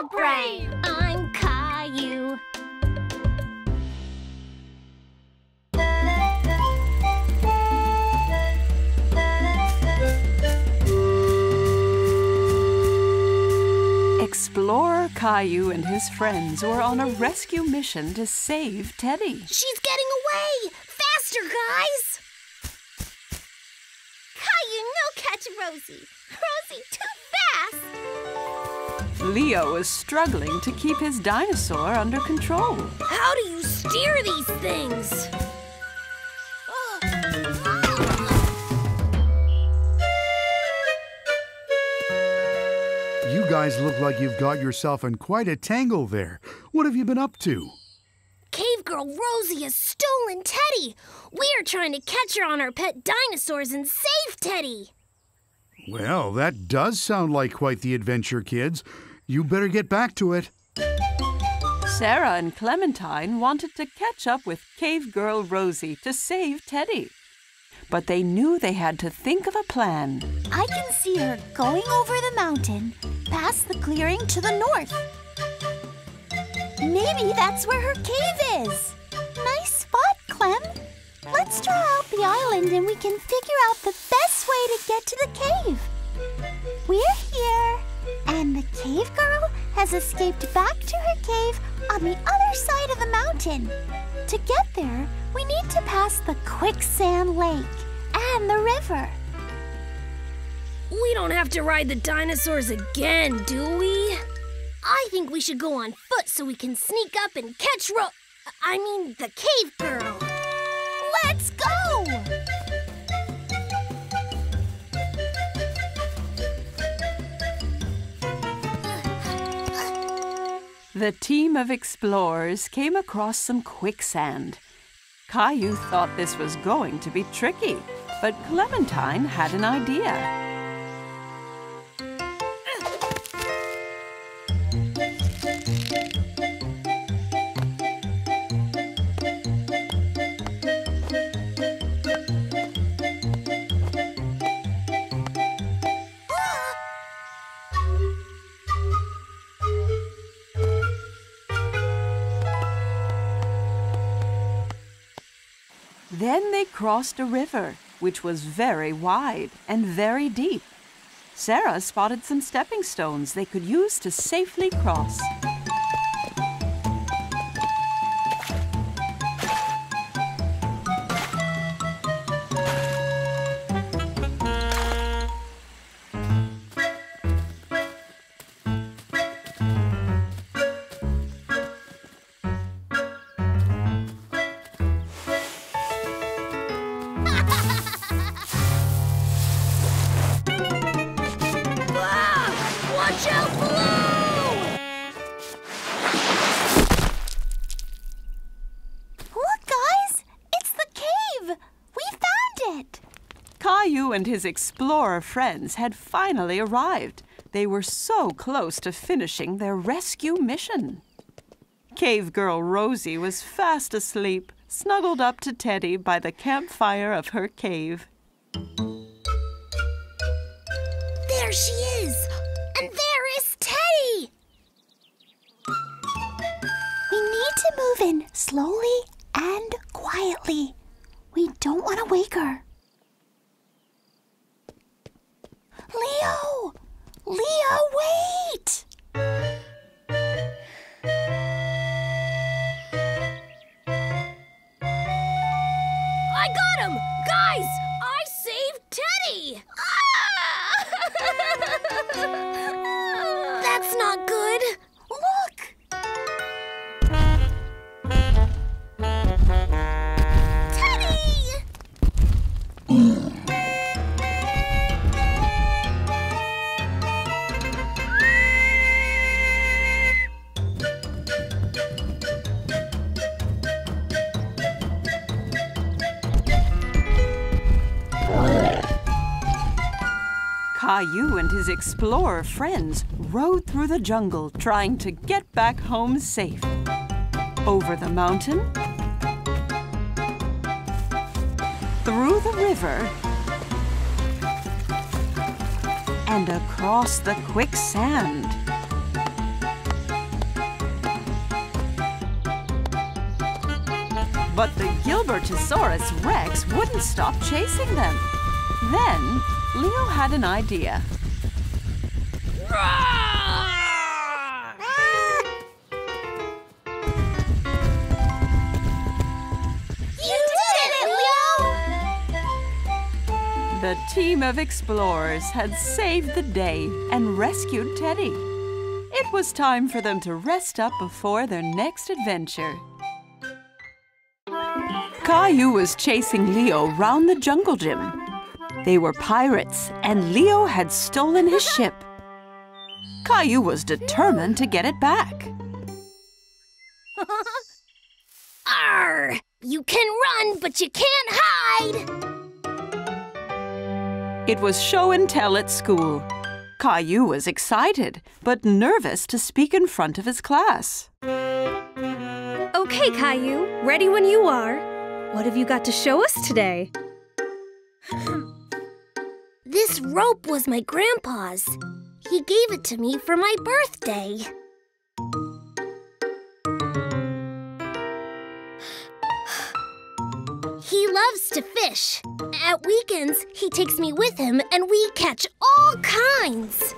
WildBrain! I'm Caillou. Explorer Caillou and his friends were on a rescue mission to save Teddy. She's getting away! Faster, guys! Caillou, no catch Rosie. Rosie, too fast! Leo was struggling to keep his dinosaur under control. How do you steer these things? You guys look like you've got yourself in quite a tangle there. What have you been up to? Cave Girl Rosie has stolen Teddy. We are trying to catch her on our pet dinosaurs and save Teddy. Well, that does sound like quite the adventure, kids. You better get back to it. Sarah and Clementine wanted to catch up with Cave Girl Rosie to save Teddy. But they knew they had to think of a plan. I can see her going over the mountain, past the clearing to the north. Maybe that's where her cave is. Nice spot, Clem. Let's draw out the island and we can figure out the best way to get to the cave. We're here, and the cave girl has escaped back to her cave on the other side of the mountain. To get there, we need to pass the quicksand lake and the river. We don't have to ride the dinosaurs again, do we? I think we should go on foot so we can sneak up and catch the cave girl. Let's go! The team of explorers came across some quicksand. Caillou thought this was going to be tricky, but Clementine had an idea. Then they crossed a river, which was very wide and very deep. Sarah spotted some stepping stones they could use to safely cross. Watch out below! Look, guys! It's the cave! We found it! Caillou and his explorer friends had finally arrived. They were so close to finishing their rescue mission. Cave Girl Rosie was fast asleep, snuggled up to Teddy by the campfire of her cave. There she is! And there is Teddy! We need to move in slowly and quietly. We don't want to wake her. Leo! Leo, wait! I got him! Guys, I saved Teddy! That's not good. Look! Teddy! Caillou and his explorer friends rode through the jungle trying to get back home safe. Over the mountain, through the river, and across the quicksand. But the Gilbertosaurus Rex wouldn't stop chasing them. Then, Leo had an idea. You did it, Leo! The team of explorers had saved the day and rescued Teddy. It was time for them to rest up before their next adventure. Caillou was chasing Leo round the jungle gym. They were pirates, and Leo had stolen his ship. Caillou was determined to get it back. Arr! You can run, but you can't hide! It was show and tell at school. Caillou was excited, but nervous to speak in front of his class. Okay, Caillou, ready when you are. What have you got to show us today? This rope was my grandpa's. He gave it to me for my birthday. He loves to fish. At weekends, he takes me with him and we catch all kinds.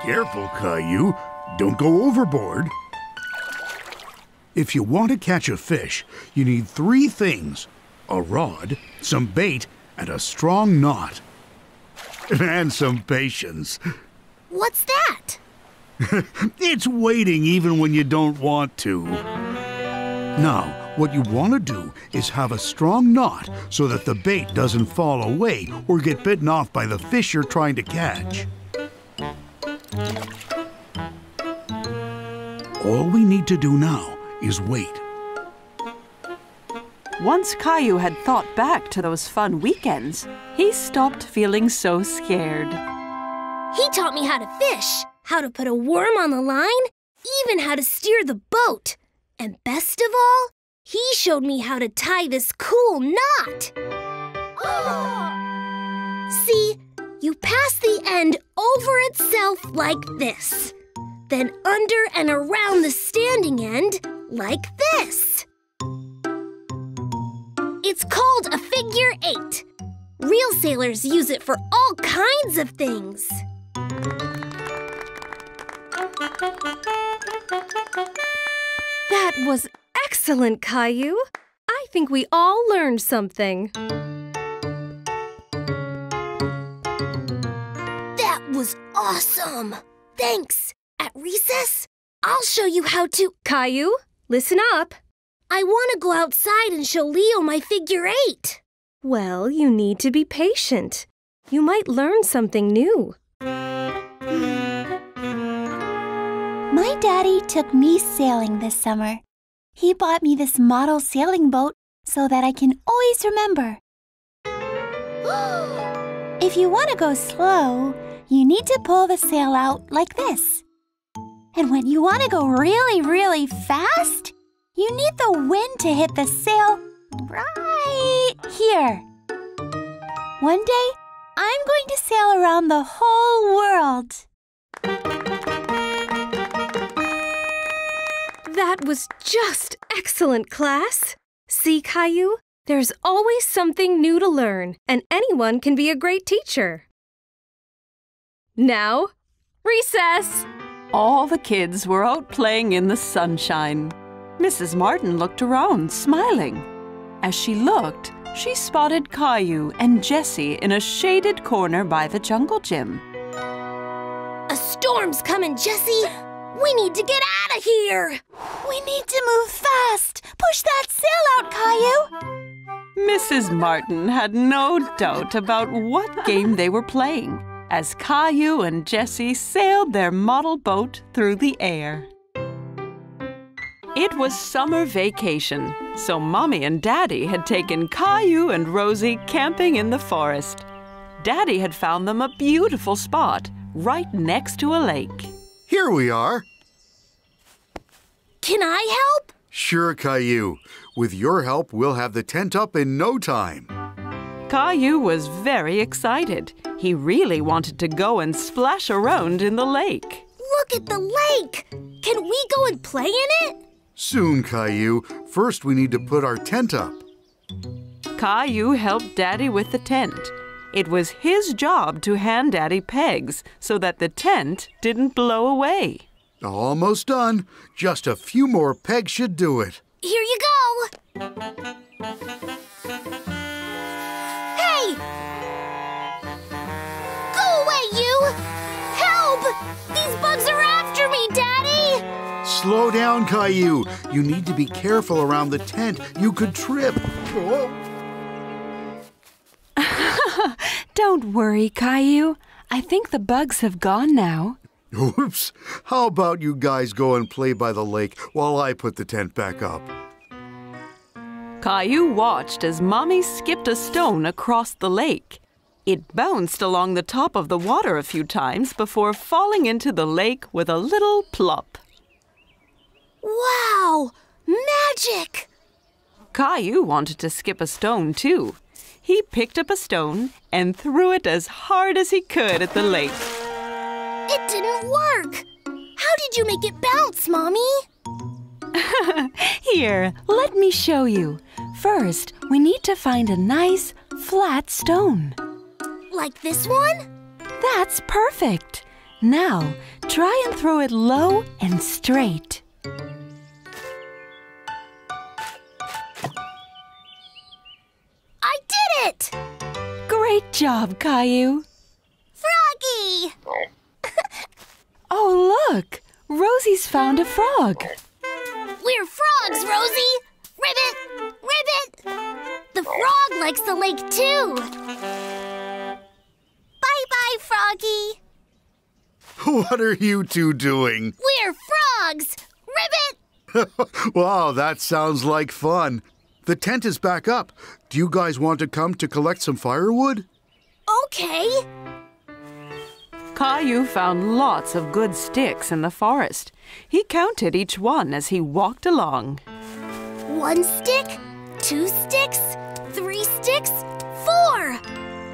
Careful, Caillou. Don't go overboard. If you want to catch a fish, you need 3 things: a rod, some bait, and a strong knot. And some patience. What's that? It's waiting even when you don't want to. Now, what you want to do is have a strong knot so that the bait doesn't fall away or get bitten off by the fish you're trying to catch. All we need to do now is wait. Once Caillou had thought back to those fun weekends, he stopped feeling so scared. He taught me how to fish, how to put a worm on the line, even how to steer the boat. And best of all, he showed me how to tie this cool knot. See, you pass the end over itself like this. Then under and around the standing end like this. It's called a figure 8. Real sailors use it for all kinds of things. That was excellent, Caillou. I think we all learned something. That was awesome. Thanks. At recess, I'll show you how to... Caillou, listen up. I want to go outside and show Leo my figure 8. Well, you need to be patient. You might learn something new. My daddy took me sailing this summer. He bought me this model sailing boat so that I can always remember. If you want to go slow, you need to pull the sail out like this. And when you want to go really, really fast, you need the wind to hit the sail right here. One day, I'm going to sail around the whole world. That was just excellent, class. See, Caillou? There's always something new to learn, and anyone can be a great teacher. Now, recess! All the kids were out playing in the sunshine. Mrs. Martin looked around, smiling. As she looked, she spotted Caillou and Jessie in a shaded corner by the jungle gym. A storm's coming, Jessie. We need to get out of here. We need to move fast. Push that sail out, Caillou. Mrs. Martin had no doubt about what game they were playing as Caillou and Jessie sailed their model boat through the air. It was summer vacation, so Mommy and Daddy had taken Caillou and Rosie camping in the forest. Daddy had found them a beautiful spot right next to a lake. Here we are. Can I help? Sure, Caillou. With your help, we'll have the tent up in no time. Caillou was very excited. He really wanted to go and splash around in the lake. Look at the lake! Can we go and play in it? Soon, Caillou. First, we need to put our tent up. Caillou helped Daddy with the tent. It was his job to hand Daddy pegs so that the tent didn't blow away. Almost done. Just a few more pegs should do it. Here you go! Hey! Go away, you! Help! These bugs are after me, Daddy! Slow down, Caillou. You need to be careful around the tent. You could trip. Oh. Don't worry, Caillou. I think the bugs have gone now. Oops. How about you guys go and play by the lake while I put the tent back up? Caillou watched as Mommy skipped a stone across the lake. It bounced along the top of the water a few times before falling into the lake with a little plop. Wow! Magic! Caillou wanted to skip a stone, too. He picked up a stone and threw it as hard as he could at the lake. It didn't work! How did you make it bounce, Mommy? Here, let me show you. First, we need to find a nice, flat stone. Like this one? That's perfect. Now, try and throw it low and straight. I did it! Great job, Caillou. Froggy! Oh, look! Rosie's found a frog. We're frogs, Rosie! Ribbit! Ribbit! The frog likes the lake, too. Bye-bye, Froggy. What are you two doing? We're frogs! Ribbit! Wow, that sounds like fun. The tent is back up. Do you guys want to come to collect some firewood? Okay. Caillou found lots of good sticks in the forest. He counted each one as he walked along. 1 stick, 2 sticks, 3 sticks, 4!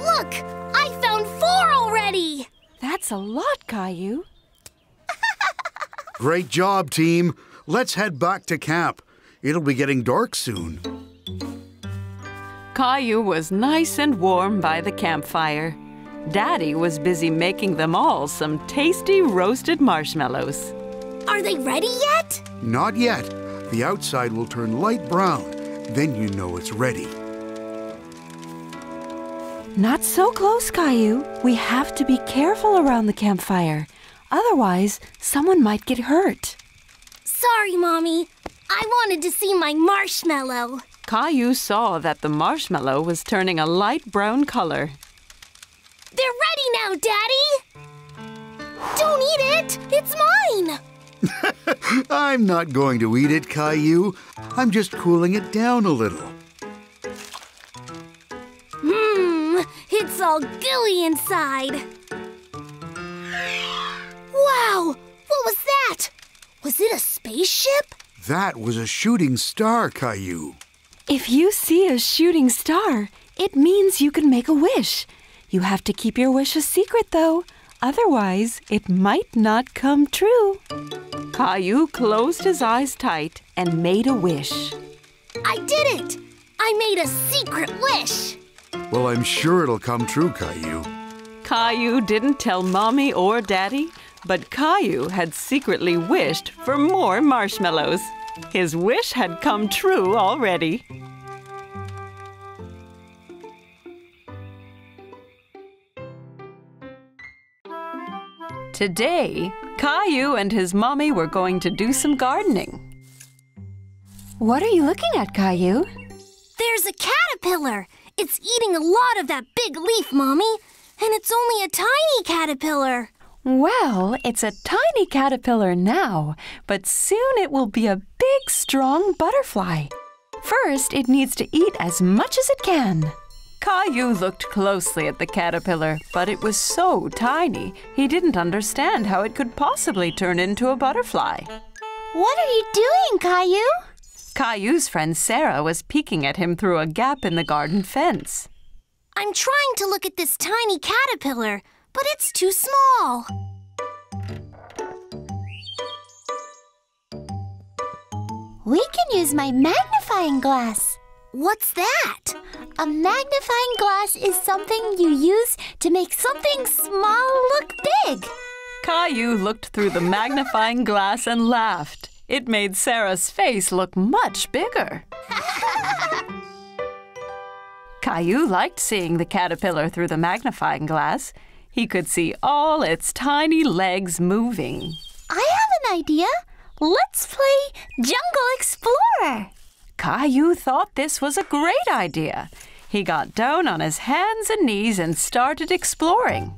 Look, I found 4 already! That's a lot, Caillou. Great job, team. Let's head back to camp. It'll be getting dark soon. Caillou was nice and warm by the campfire. Daddy was busy making them all some tasty roasted marshmallows. Are they ready yet? Not yet. The outside will turn light brown. Then you know it's ready. Not so close, Caillou. We have to be careful around the campfire. Otherwise, someone might get hurt. Sorry, Mommy. I wanted to see my marshmallow. Caillou saw that the marshmallow was turning a light brown color. They're ready now, Daddy! Don't eat it! It's mine! I'm not going to eat it, Caillou. I'm just cooling it down a little. It's all gooey inside. Wow! What was that? Was it a spaceship? That was a shooting star, Caillou. If you see a shooting star, it means you can make a wish. You have to keep your wish a secret, though. Otherwise, it might not come true. Caillou closed his eyes tight and made a wish. I did it! I made a secret wish! Well, I'm sure it'll come true, Caillou. Caillou didn't tell Mommy or Daddy, but Caillou had secretly wished for more marshmallows. His wish had come true already. Today, Caillou and his mommy were going to do some gardening. What are you looking at, Caillou? There's a caterpillar! It's eating a lot of that big leaf, Mommy. And it's only a tiny caterpillar. Well, it's a tiny caterpillar now, but soon it will be a big, strong butterfly. First, it needs to eat as much as it can. Caillou looked closely at the caterpillar, but it was so tiny, he didn't understand how it could possibly turn into a butterfly. What are you doing, Caillou? Caillou's friend Sarah was peeking at him through a gap in the garden fence. I'm trying to look at this tiny caterpillar, but it's too small. We can use my magnifying glass. What's that? A magnifying glass is something you use to make something small look big. Caillou looked through the magnifying glass and laughed. It made Sarah's face look much bigger. Caillou liked seeing the caterpillar through the magnifying glass. He could see all its tiny legs moving. I have an idea. Let's play Jungle Explorer. Caillou thought this was a great idea. He got down on his hands and knees and started exploring.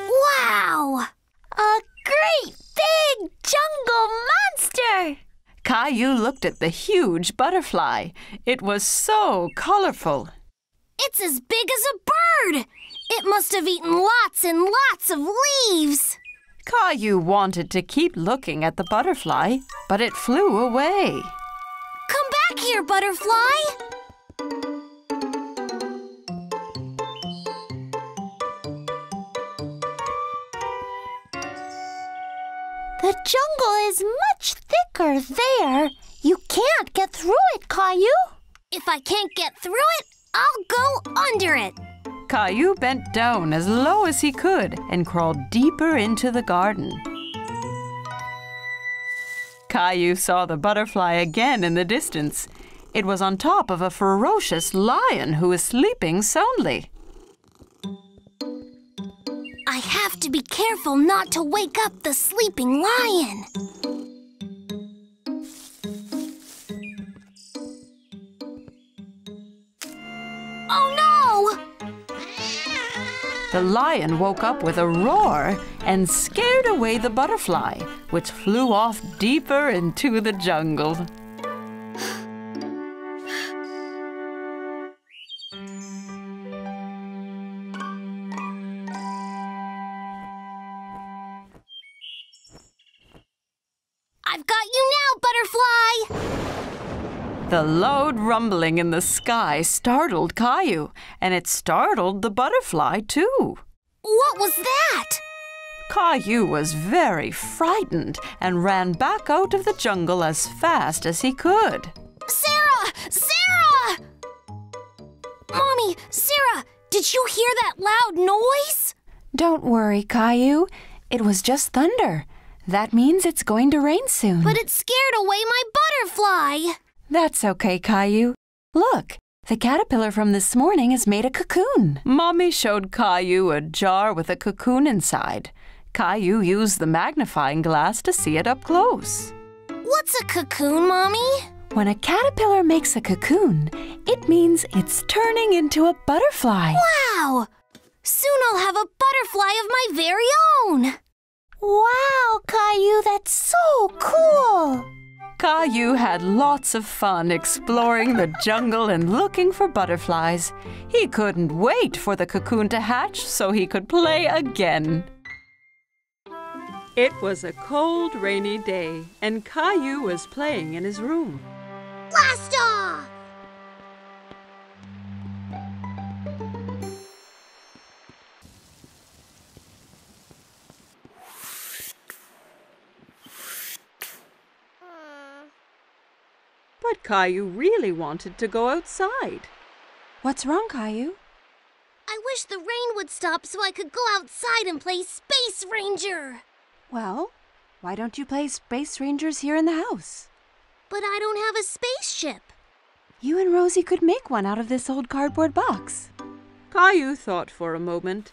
Wow! A great big jungle monster! Caillou looked at the huge butterfly. It was so colorful. It's as big as a bird! It must have eaten lots and lots of leaves! Caillou wanted to keep looking at the butterfly, but it flew away. Come back here, butterfly! The jungle is much thicker there. You can't get through it, Caillou. If I can't get through it, I'll go under it. Caillou bent down as low as he could and crawled deeper into the garden. Caillou saw the butterfly again in the distance. It was on top of a ferocious lion who was sleeping soundly. I have to be careful not to wake up the sleeping lion. Oh no! The lion woke up with a roar and scared away the butterfly, which flew off deeper into the jungle. I've got you now, butterfly! The loud rumbling in the sky startled Caillou, and it startled the butterfly too. What was that? Caillou was very frightened and ran back out of the jungle as fast as he could. Sarah! Sarah! Mommy, Sarah, did you hear that loud noise? Don't worry, Caillou. It was just thunder. That means it's going to rain soon. But it scared away my butterfly. That's okay, Caillou. Look, the caterpillar from this morning has made a cocoon. Mommy showed Caillou a jar with a cocoon inside. Caillou used the magnifying glass to see it up close. What's a cocoon, Mommy? When a caterpillar makes a cocoon, it means it's turning into a butterfly. Wow! Soon I'll have a butterfly of my very own. Wow, Caillou, that's so cool! Caillou had lots of fun exploring the jungle and looking for butterflies. He couldn't wait for the cocoon to hatch so he could play again. It was a cold, rainy day, and Caillou was playing in his room. Blast off! But Caillou really wanted to go outside. What's wrong, Caillou? I wish the rain would stop so I could go outside and play Space Ranger. Well, why don't you play Space Rangers here in the house? But I don't have a spaceship. You and Rosie could make one out of this old cardboard box. Caillou thought for a moment.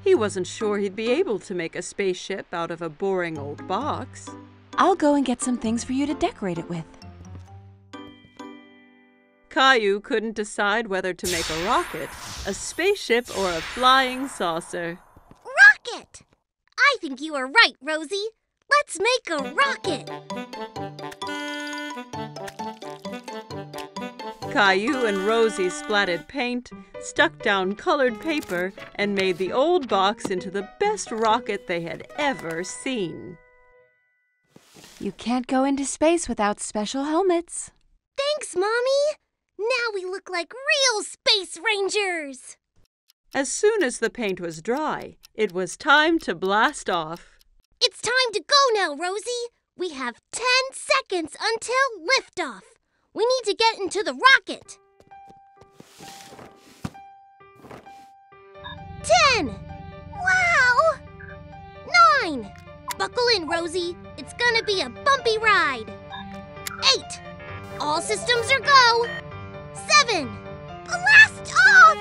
He wasn't sure he'd be able to make a spaceship out of a boring old box. I'll go and get some things for you to decorate it with. Caillou couldn't decide whether to make a rocket, a spaceship, or a flying saucer. Rocket! I think you are right, Rosie. Let's make a rocket. Caillou and Rosie splatted paint, stuck down colored paper, and made the old box into the best rocket they had ever seen. You can't go into space without special helmets. Thanks, Mommy! Now we look like real space rangers! As soon as the paint was dry, it was time to blast off. It's time to go now, Rosie! We have 10 seconds until liftoff. We need to get into the rocket. 10! Wow! 9! Buckle in, Rosie. It's gonna be a bumpy ride. 8! All systems are go. 7! Blast off!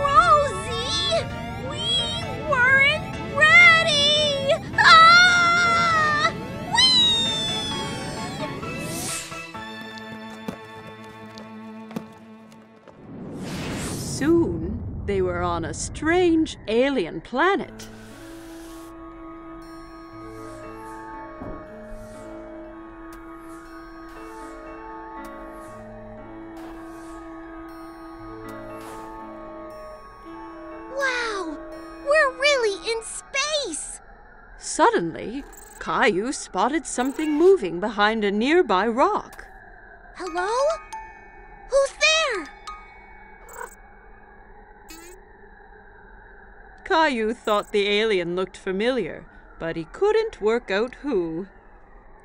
Rosie! We weren't ready! Ah! Soon, they were on a strange alien planet. Wow! We're really in space! Suddenly, Caillou spotted something moving behind a nearby rock. Hello? Who's there? Caillou thought the alien looked familiar, but he couldn't work out who.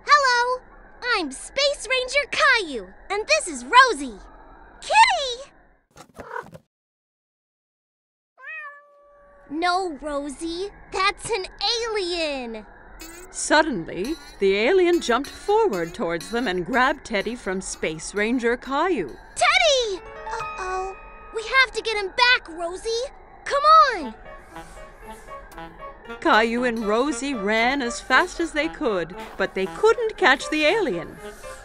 Hello! I'm Space Ranger Caillou, and this is Rosie. Kitty! No, Rosie, that's an alien. Suddenly, the alien jumped forward towards them and grabbed Teddy from Space Ranger Caillou. Teddy! Uh-oh. We have to get him back, Rosie. Come on! Caillou and Rosie ran as fast as they could, but they couldn't catch the alien.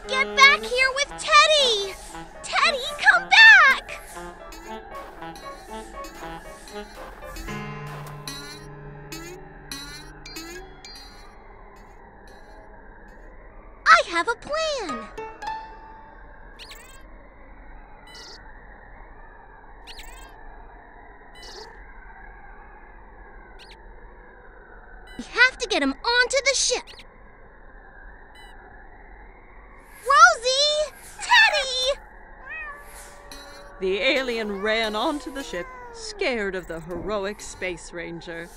Get back here with Teddy! Teddy, come back! I have a plan! We have to get him onto the ship. Rosie! Teddy! The alien ran onto the ship, scared of the heroic Space Ranger.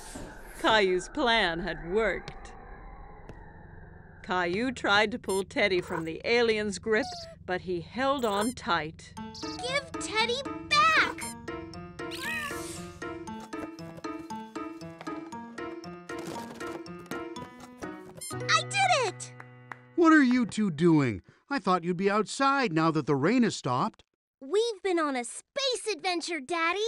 Caillou's plan had worked. Caillou tried to pull Teddy from the alien's grip, but he held on tight. Give Teddy back! I did it! What are you two doing? I thought you'd be outside now that the rain has stopped. We've been on a space adventure, Daddy.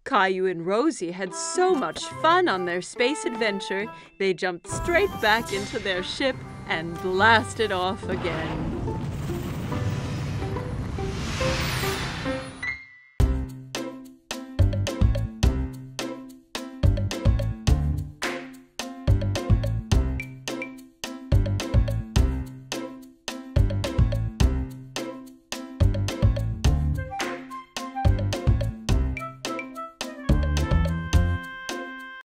Caillou and Rosie had so much fun on their space adventure, they jumped straight back into their ship and blasted off again.